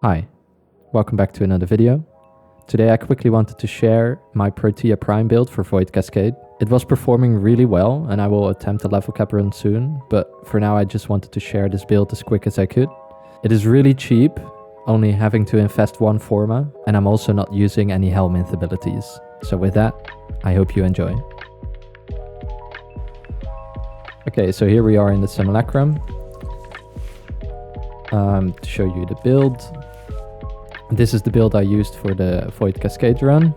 Hi, welcome back to another video. Today I quickly wanted to share my Protea Prime build for Void Cascade. It was performing really well and I will attempt a level cap run soon, but for now I just wanted to share this build as quick as I could. It is really cheap, only having to invest one Forma, and I'm also not using any Helminth abilities. So with that, I hope you enjoy. Okay, so here we are in the Simulacrum. To show you the build. This is the build I used for the Void Cascade run.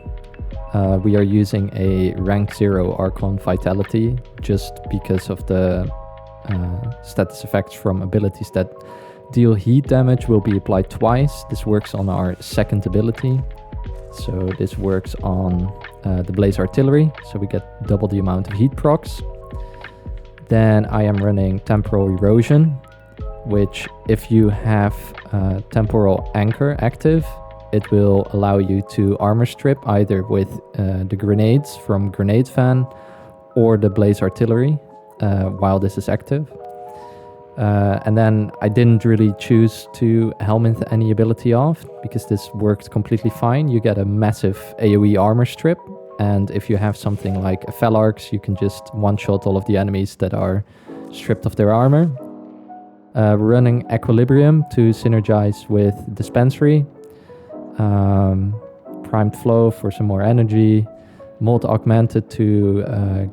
We are using a rank 0 Archon Vitality just because of the status effects from abilities that deal heat damage will be applied twice. This works on our second ability. So this works on the Blaze Artillery, so we get double the amount of heat procs. Then I am running Temporal Erosion, which if you have Temporal Anchor active, it will allow you to armor strip either with the grenades from Grenade Fan or the Blaze Artillery while this is active. And then I didn't really choose to Helminth any ability off because this worked completely fine. You get a massive AoE armor strip, and if you have something like a Felarx, you can just one-shot all of the enemies that are stripped of their armor. We're running Equilibrium to synergize with Dispensary, Primed Flow for some more energy, Mold Augmented to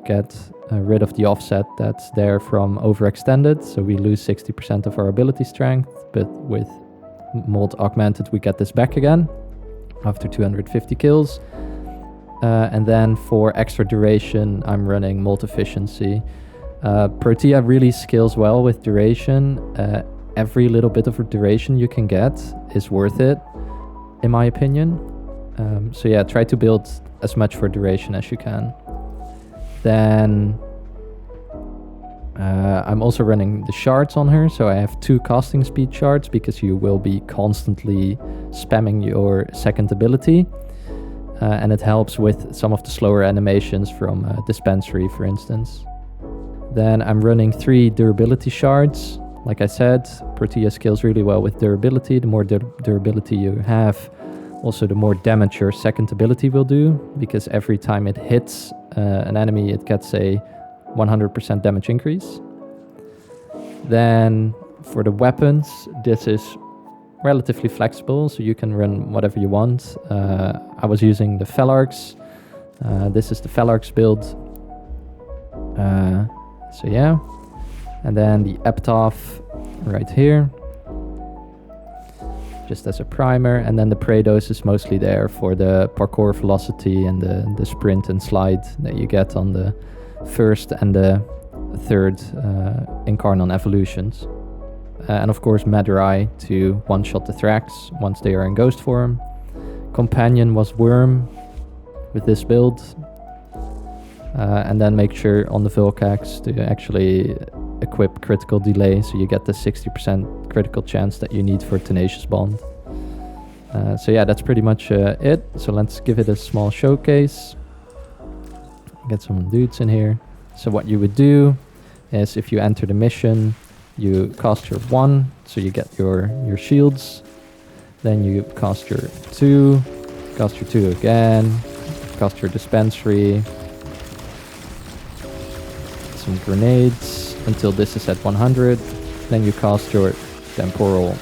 get rid of the offset that's there from Overextended, so we lose 60% of our ability strength, but with Mold Augmented we get this back again after 250 kills. And then for extra duration I'm running Mold Efficiency. Protea really scales well with duration. Every little bit of duration you can get is worth it, in my opinion. So yeah, try to build as much for duration as you can. Then I'm also running the shards on her, so I have 2 casting speed shards because you will be constantly spamming your second ability. And it helps with some of the slower animations from Dispensary, for instance. Then I'm running 3 durability shards. Like I said, Protea scales really well with durability. The more durability you have, also the more damage your second ability will do, because every time it hits an enemy, it gets a 100% damage increase. Then for the weapons, this is relatively flexible, so you can run whatever you want. I was using the Felarx. This is the Felarx build. So yeah, and then the Epitaph right here, just as a primer, and then the Praedos is mostly there for the parkour velocity and the sprint and slide that you get on the first and the third Incarnon evolutions. And of course Madurai to one-shot the Thrax once they are in ghost form. Companion was Wyrm with this build. And then make sure on the Vulcax to actually equip critical delay, so you get the 60% critical chance that you need for Tenacious Bond. So yeah, that's pretty much it. So let's give it a small showcase. Get some dudes in here. So what you would do is if you enter the mission, you cast your 1, so you get your shields. Then you cast your 2, cast your 2 again, cast your Dispensary, some grenades until this is at 100. Then you cast your Temporal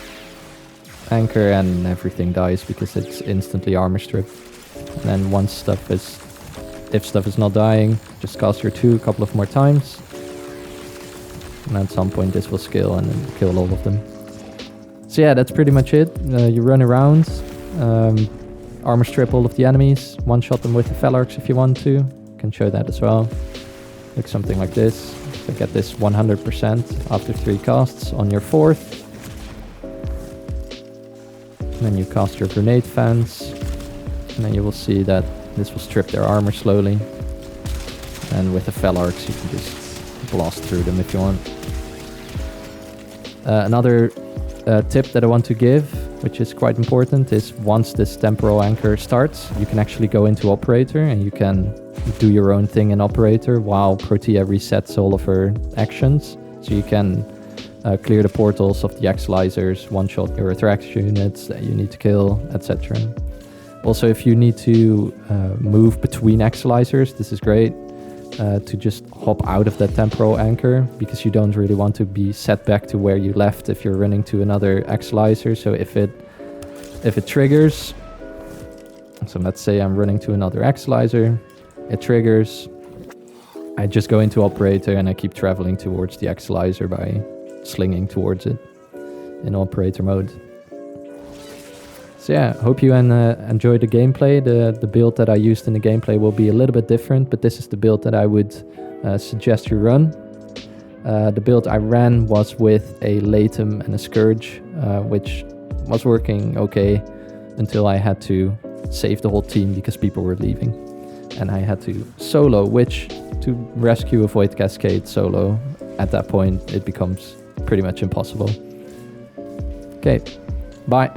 Anchor and everything dies because it's instantly armor stripped. And then once if stuff is not dying, just cast your 2 a couple of more times. And at some point this will scale and then kill all of them. So yeah, that's pretty much it. You run around, armor strip all of the enemies, one-shot them with the Felarx if you want to. You can show that as well. Like something like this. So get this 100% after 3 casts on your 4th. And then you cast your Grenade Fans. And then you will see that this will strip their armor slowly. And with the Felarx you can just blast through them if you want. Another tip that I want to give, which is quite important, is once this Temporal Anchor starts, you can actually go into Operator and you can do your own thing in Operator while Protea resets all of her actions. So you can clear the portals of the Exilizers, one-shot your Thrax units that you need to kill, etc. Also, if you need to move between Exilizers, this is great to just hop out of that Temporal Anchor, because you don't really want to be set back to where you left if you're running to another Exilizer. So if it triggers, so let's say I'm running to another Exilizer, it triggers, I just go into Operator and I keep traveling towards the Exilizer by slinging towards it in Operator mode. So yeah, hope you enjoyed the gameplay. The build that I used in the gameplay will be a little bit different, but this is the build that I would suggest you run. The build I ran was with a Latham and a Scourge, which was working okay until I had to save the whole team because people were leaving. And I had to solo, which to rescue a Void Cascade solo, at that point it becomes pretty much impossible. Okay, bye.